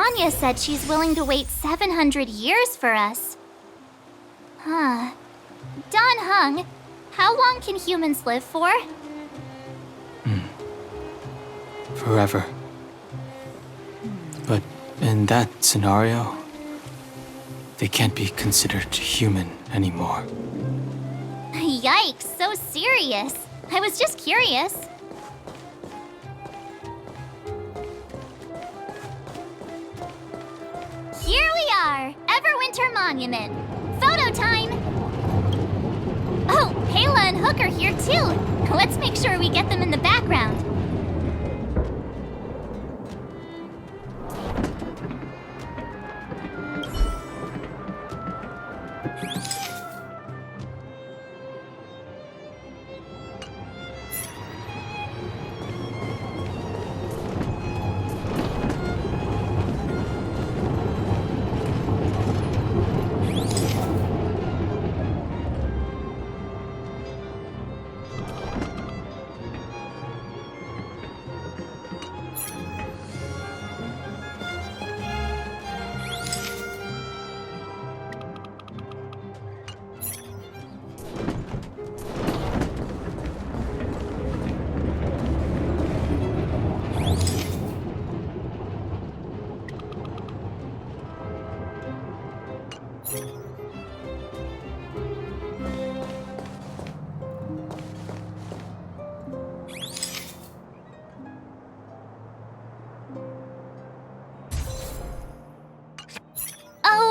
Anya said she's willing to wait 700 years for us. Huh. Don Hung, how long can humans live for? Forever. But in that scenario, they can't be considered human anymore. Yikes, so serious. I was just curious. Here we are, Everwinter Monument. Photo time! Oh, Payla and Hook are here too. Let's make sure we get them in the background.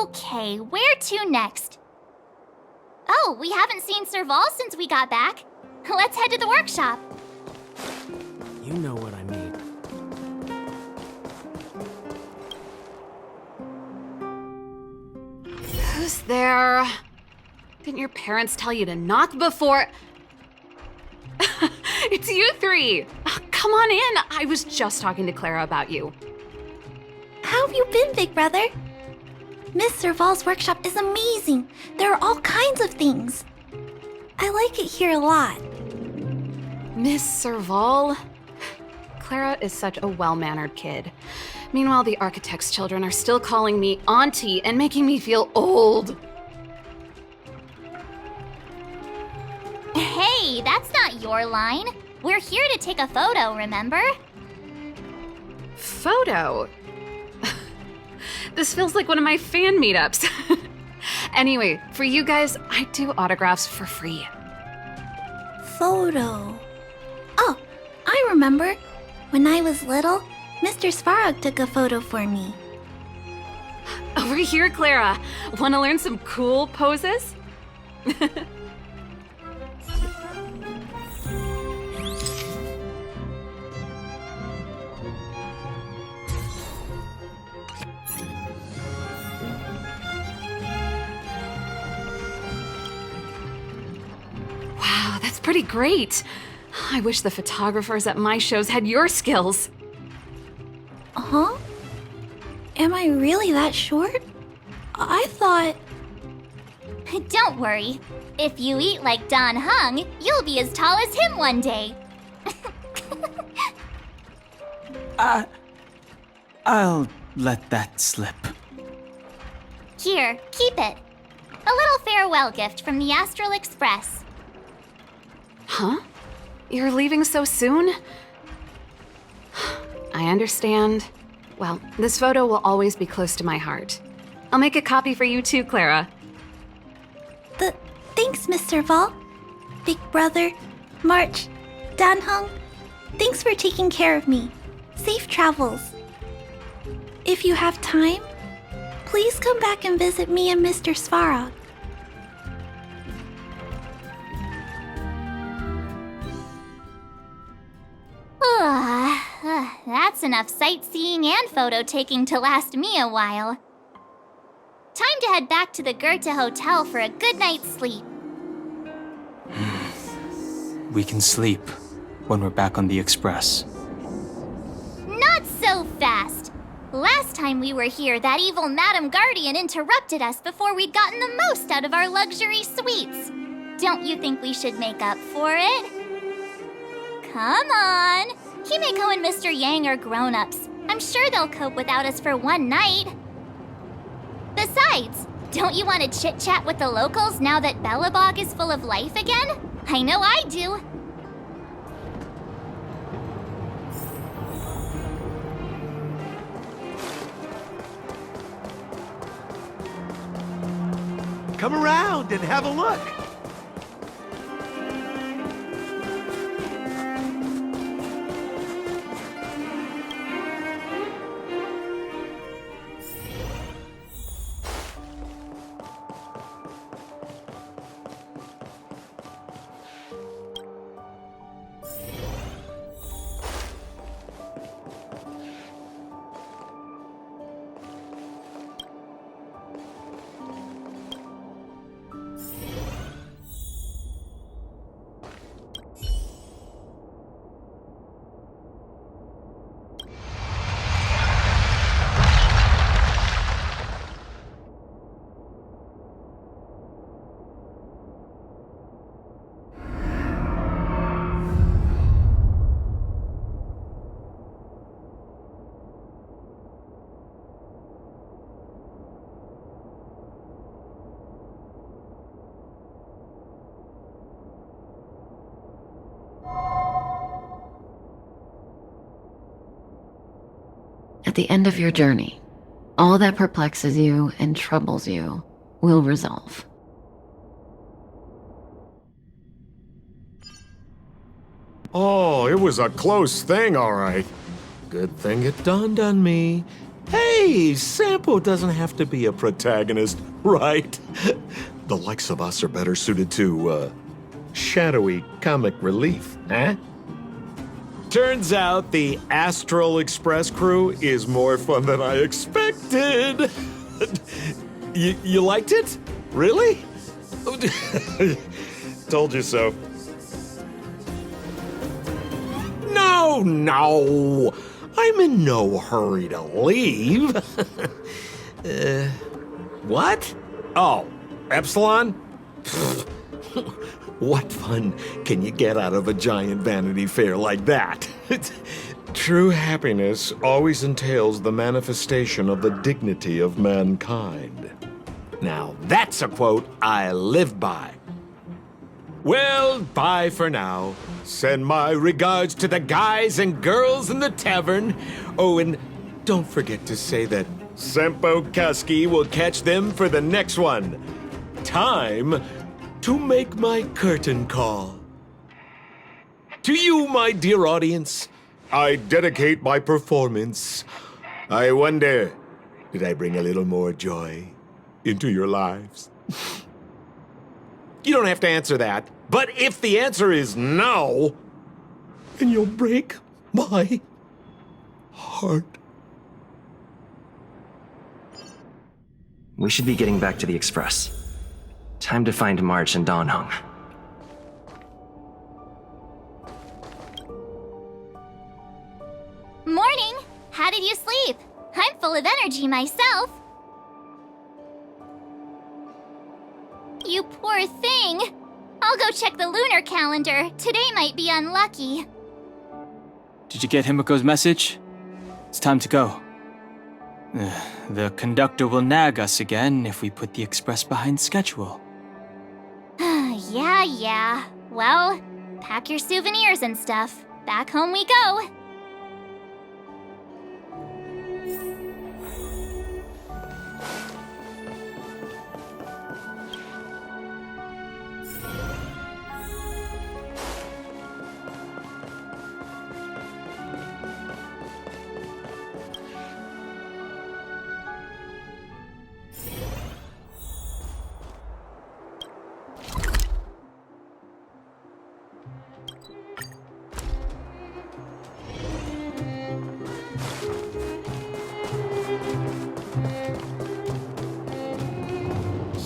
Okay, where to next? Oh, we haven't seen Serval since we got back. Let's head to the workshop. You know what I mean. Who's there? Didn't your parents tell you to knock before? It's you three! Come on in! I was just talking to Clara about you. How have you been, big brother? Miss Serval's workshop is amazing. There are all kinds of things. I like it here a lot. Miss Serval? Clara is such a well-mannered kid. Meanwhile, the architect's children are still calling me auntie and making me feel old. Hey, that's not your line. We're here to take a photo, remember? Photo? This feels like one of my fan meetups. Anyway, for you guys, I do autographs for free. Photo. Oh, I remember. When I was little, Mr. Svarog took a photo for me. Over here, Clara. Want to learn some cool poses? Wow, that's pretty great. I wish the photographers at my shows had your skills. Huh? Am I really that short? I thought... Don't worry. If you eat like Don Hung, you'll be as tall as him one day. I'll let that slip. Here, keep it. A little farewell gift from the Astral Express. Huh? You're leaving so soon? I understand. Well, this photo will always be close to my heart. I'll make a copy for you too, Clara. Thanks, Miss Serval. Big brother, March, Danhung. Thanks for taking care of me. Safe travels. If you have time, please come back and visit me and Mr. Svarog. That's enough sightseeing and photo taking to last me a while. Time to head back to the Goethe Hotel for a good night's sleep. We can sleep when we're back on the Express. Not so fast! Last time we were here, that evil Madam Guardian interrupted us before we'd gotten the most out of our luxury suites. Don't you think we should make up for it? Come on! Himeko and Mr. Yang are grown-ups. I'm sure they'll cope without us for one night. Besides, don't you want to chit-chat with the locals now that Bellabog is full of life again? I know I do. Come around and have a look. At the end of your journey, all that perplexes you and troubles you will resolve. Oh, it was a close thing, all right. Good thing it dawned on me. Hey, Sampo doesn't have to be a protagonist, right? The likes of us are better suited to, shadowy comic relief, huh? Turns out the Astral Express crew is more fun than I expected. You liked it? Really? Told you so. No, I'm in no hurry to leave. What? Oh, Epsilon? What fun can you get out of a giant Vanity Fair like that? True happiness always entails the manifestation of the dignity of mankind. Now, that's a quote I live by. Well, bye for now. Send my regards to the guys and girls in the tavern. Oh, and don't forget to say that Sempo Kasky will catch them for the next one. Time to make my curtain call. To you, my dear audience, I dedicate my performance. I wonder, did I bring a little more joy into your lives? You don't have to answer that. But if the answer is no, then you'll break my heart. We should be getting back to the Express. Time to find March and Donhung. Morning! How did you sleep? I'm full of energy myself. You poor thing. I'll go check the lunar calendar. Today might be unlucky. Did you get Himiko's message? It's time to go. The conductor will nag us again if we put the express behind schedule. Yeah. Well, pack your souvenirs and stuff. Back home we go.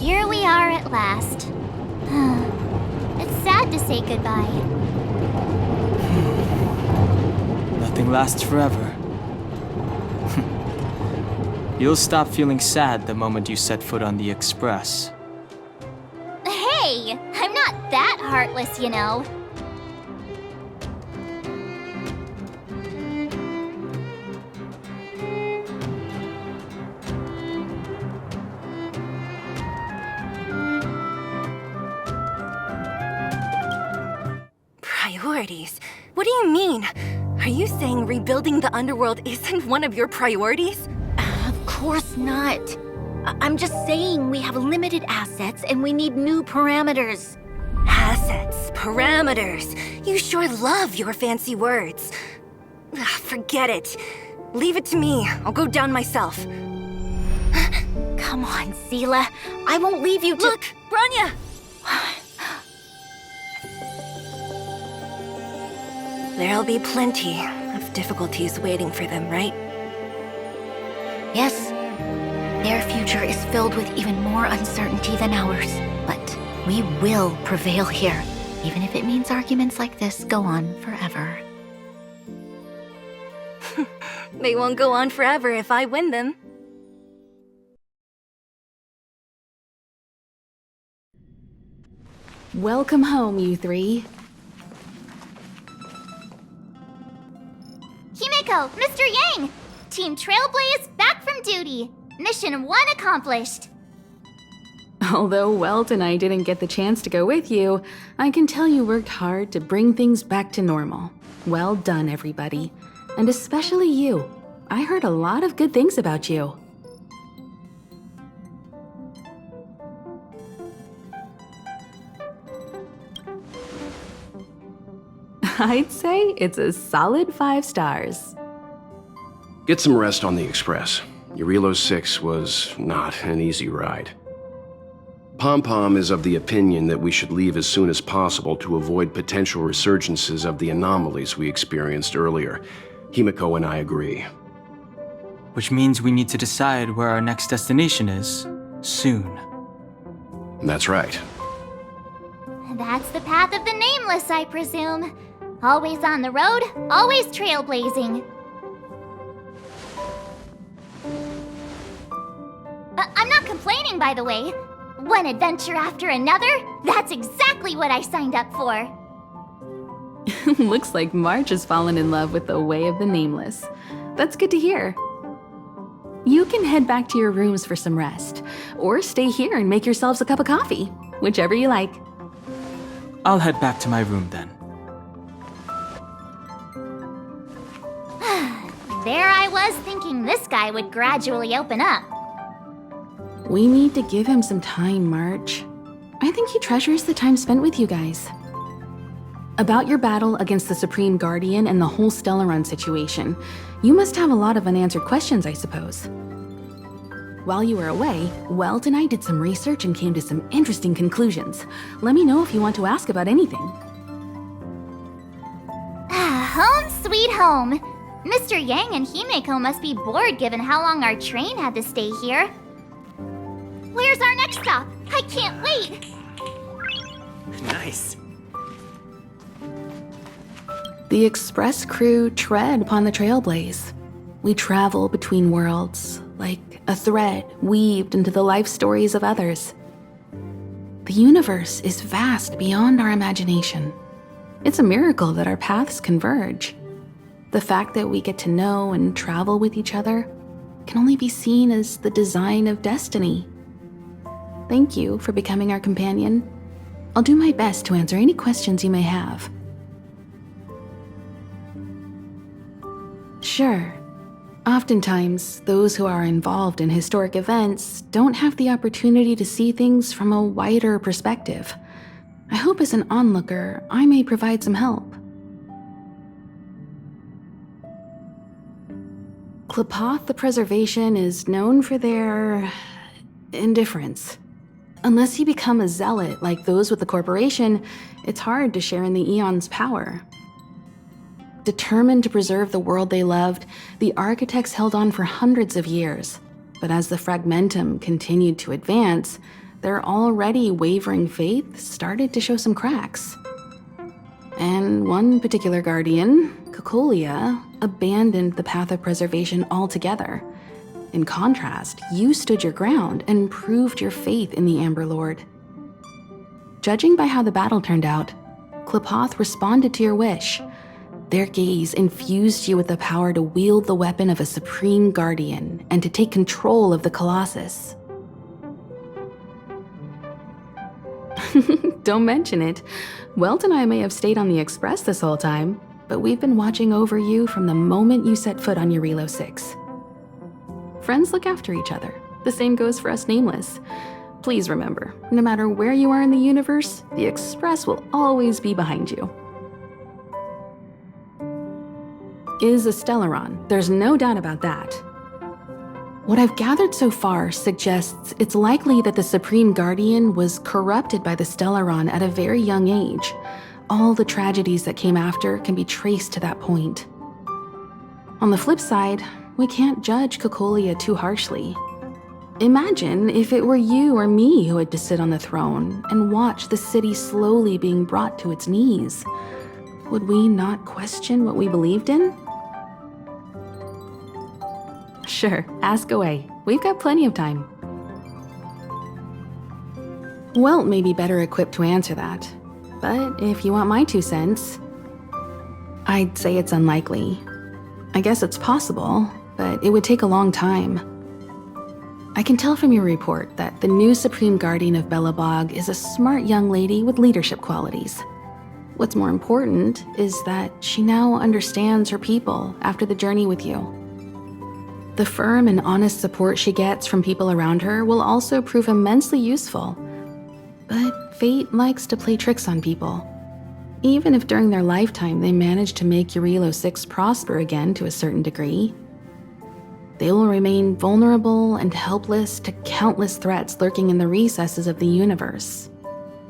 Here we are at last. It's sad to say goodbye. Nothing lasts forever. You'll stop feeling sad the moment you set foot on the express. Hey, I'm not that heartless, you know. Priorities? What do you mean? Are you saying rebuilding the underworld isn't one of your priorities? Of course not. I'm just saying we have limited assets and we need new parameters. Assets, parameters. You sure love your fancy words. Forget it. Leave it to me. I'll go down myself. Come on, Seela. I won't leave you to— Look, Branya! There'll be plenty of difficulties waiting for them, right? Yes. Their future is filled with even more uncertainty than ours. But we will prevail here, even if it means arguments like this go on forever. They won't go on forever if I win them. Welcome home, you three. Himeko, Mr. Yang! Team Trailblaze back from duty. Mission 1 accomplished. Although Welt and I didn't get the chance to go with you, I can tell you worked hard to bring things back to normal. Well done, everybody. And especially you. I heard a lot of good things about you. I'd say it's a solid 5 stars. Get some rest on the Express. Eurilo 6 was not an easy ride. Pom-Pom is of the opinion that we should leave as soon as possible to avoid potential resurgences of the anomalies we experienced earlier. Himeko and I agree. Which means we need to decide where our next destination is, soon. That's right. That's the path of the Nameless, I presume. Always on the road, always trailblazing. I'm not complaining, by the way. One adventure after another, that's exactly what I signed up for. Looks like March has fallen in love with the way of the Nameless. That's good to hear. You can head back to your rooms for some rest, or stay here and make yourselves a cup of coffee, whichever you like. I'll head back to my room then. There I was thinking this guy would gradually open up. We need to give him some time, March. I think he treasures the time spent with you guys. About your battle against the Supreme Guardian and the whole Stellaron situation, you must have a lot of unanswered questions, I suppose. While you were away, Welt and I did some research and came to some interesting conclusions. Let me know if you want to ask about anything. Home sweet home. Mr. Yang and Himeko must be bored given how long our train had to stay here. Where's our next stop? I can't wait! Nice. The Express crew tread upon the Trailblaze. We travel between worlds, like a thread weaved into the life stories of others. The universe is vast beyond our imagination. It's a miracle that our paths converge. The fact that we get to know and travel with each other can only be seen as the design of destiny. Thank you for becoming our companion. I'll do my best to answer any questions you may have. Sure. Oftentimes, those who are involved in historic events don't have the opportunity to see things from a wider perspective. I hope as an onlooker, I may provide some help. Qlipoth the Preservation is known for their indifference. Unless you become a zealot like those with the corporation, it's hard to share in the Aeon's power. Determined to preserve the world they loved, the architects held on for hundreds of years. But as the Fragmentum continued to advance, their already wavering faith started to show some cracks. And one particular guardian, Cocolia, abandoned the path of preservation altogether. In contrast, you stood your ground and proved your faith in the Amber Lord. Judging by how the battle turned out, Qlipoth responded to your wish. Their gaze infused you with the power to wield the weapon of a supreme guardian and to take control of the Colossus. Don't mention it. Welt and I may have stayed on the Express this whole time, but we've been watching over you from the moment you set foot on Eurilo 6. Friends look after each other. The same goes for us Nameless. Please remember, no matter where you are in the universe, the Express will always be behind you. Is a Stellaron, there's no doubt about that. What I've gathered so far suggests it's likely that the Supreme Guardian was corrupted by the Stellaron at a very young age. All the tragedies that came after can be traced to that point. On the flip side, we can't judge Cocolia too harshly. Imagine if it were you or me who had to sit on the throne and watch the city slowly being brought to its knees. Would we not question what we believed in? Sure, ask away. We've got plenty of time. Welt may be better equipped to answer that, but if you want my 2 cents, I'd say it's unlikely. I guess it's possible, but it would take a long time. I can tell from your report that the new Supreme Guardian of Belobog is a smart young lady with leadership qualities. What's more important is that she now understands her people after the journey with you. The firm and honest support she gets from people around her will also prove immensely useful. But fate likes to play tricks on people. Even if during their lifetime they manage to make Eurilo 6 prosper again to a certain degree, they will remain vulnerable and helpless to countless threats lurking in the recesses of the universe.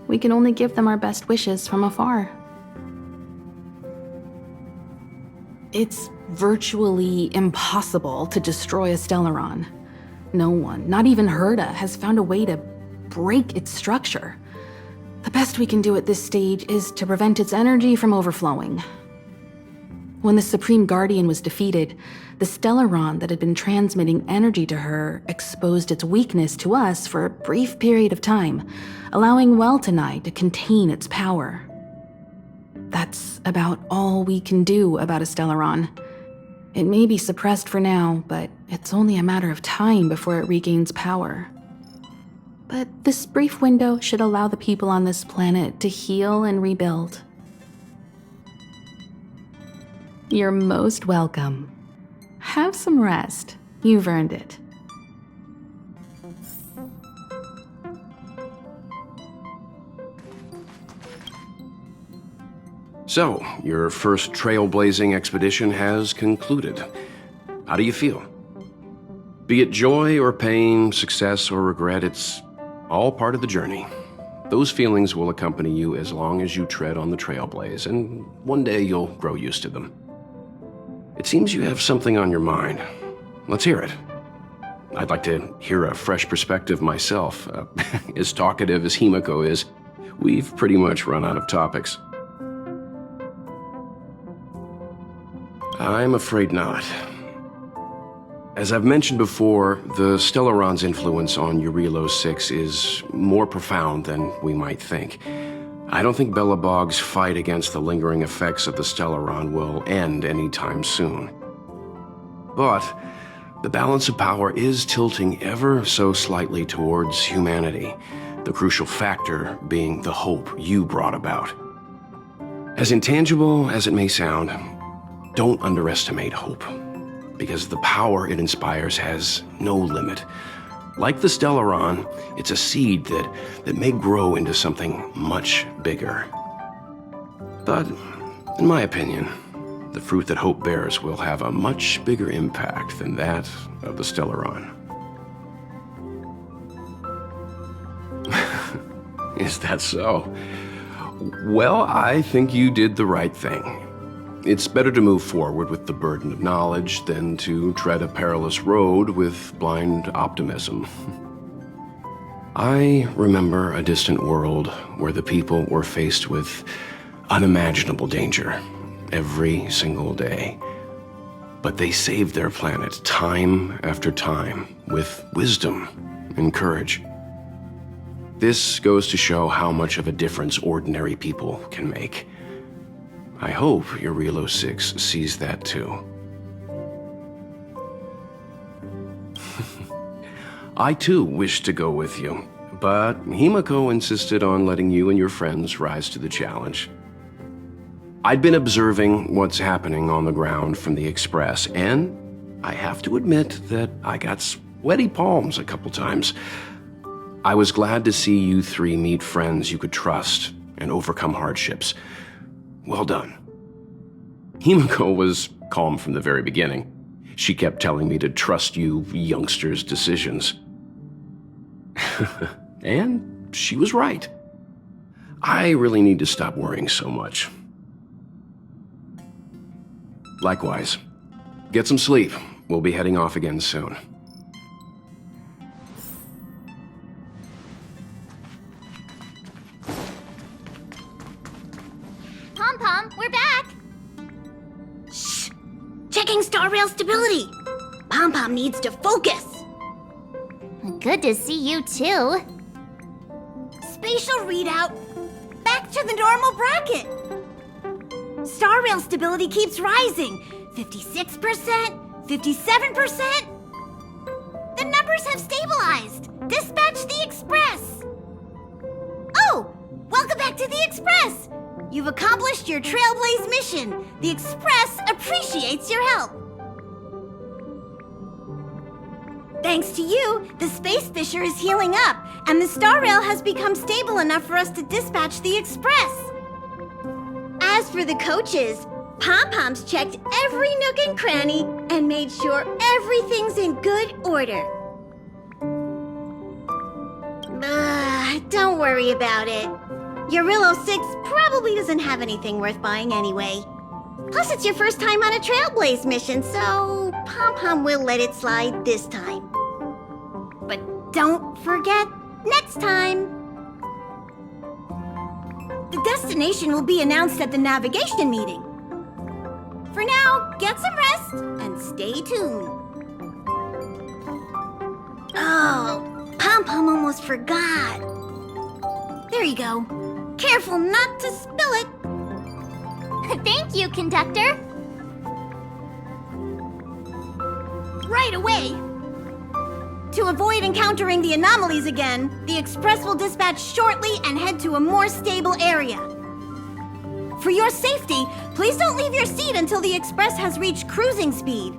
We can only give them our best wishes from afar. It's virtually impossible to destroy a Stellaron. No one, not even Herda, has found a way to break its structure. The best we can do at this stage is to prevent its energy from overflowing. When the Supreme Guardian was defeated, the Stellaron that had been transmitting energy to her exposed its weakness to us for a brief period of time, allowing Welt and I to contain its power. That's about all we can do about a Stellaron. It may be suppressed for now, but it's only a matter of time before it regains power. But this brief window should allow the people on this planet to heal and rebuild. You're most welcome. Have some rest. You've earned it. So, your first trailblazing expedition has concluded. How do you feel? Be it joy or pain, success or regret, it's all part of the journey. Those feelings will accompany you as long as you tread on the Trailblaze, and one day you'll grow used to them. It seems you have something on your mind. Let's hear it. I'd like to hear a fresh perspective myself. As talkative as Himiko is, we've pretty much run out of topics. I'm afraid not. As I've mentioned before, the Stellaron's influence on Eurilo 6 is more profound than we might think. I don't think Belobog's fight against the lingering effects of the Stellaron will end anytime soon. But the balance of power is tilting ever so slightly towards humanity, the crucial factor being the hope you brought about. As intangible as it may sound, don't underestimate hope, because the power it inspires has no limit. Like the Stellaron, it's a seed that may grow into something much bigger. But, in my opinion, the fruit that hope bears will have a much bigger impact than that of the Stellaron. Is that so? Well, I think you did the right thing. It's better to move forward with the burden of knowledge than to tread a perilous road with blind optimism. I remember a distant world where the people were faced with unimaginable danger every single day. But they saved their planet time after time with wisdom and courage. This goes to show how much of a difference ordinary people can make. I hope Eurilo 6 sees that too. I too wish to go with you, But Himiko insisted on letting you and your friends rise to the challenge. I'd been observing what's happening on the ground from the Express, and I have to admit that I got sweaty palms a couple times. I was glad to see you three meet friends you could trust and overcome hardships. Well done. Himiko was calm from the very beginning. She kept telling me to trust you youngsters' decisions. And she was right. I really need to stop worrying so much. Likewise. Get some sleep. We'll be heading off again soon. Pom-Pom, we're back! Shh! Checking star rail stability. Pom-Pom needs to focus. Good to see you too. Spatial readout. Back to the normal bracket. Star rail stability keeps rising. 56%, 57%. The numbers have stabilized. Dispatch the Express. Oh, welcome back to the Express. You've accomplished your Trailblaze mission. The Express appreciates your help. Thanks to you, the space fissure is healing up, and the star rail has become stable enough for us to dispatch the Express. As for the coaches, Pom-Pom's checked every nook and cranny and made sure everything's in good order. Don't worry about it. Eurillo 6 probably doesn't have anything worth buying anyway. Plus, it's your first time on a Trailblaze mission, so Pom-Pom will let it slide this time. But don't forget, next time! The destination will be announced at the navigation meeting. For now, get some rest and stay tuned. Oh, Pom-Pom almost forgot. There you go. Careful not to spill it. Thank you, conductor. Right away. To avoid encountering the anomalies again, the Express will dispatch shortly and head to a more stable area. For your safety, please don't leave your seat until the Express has reached cruising speed.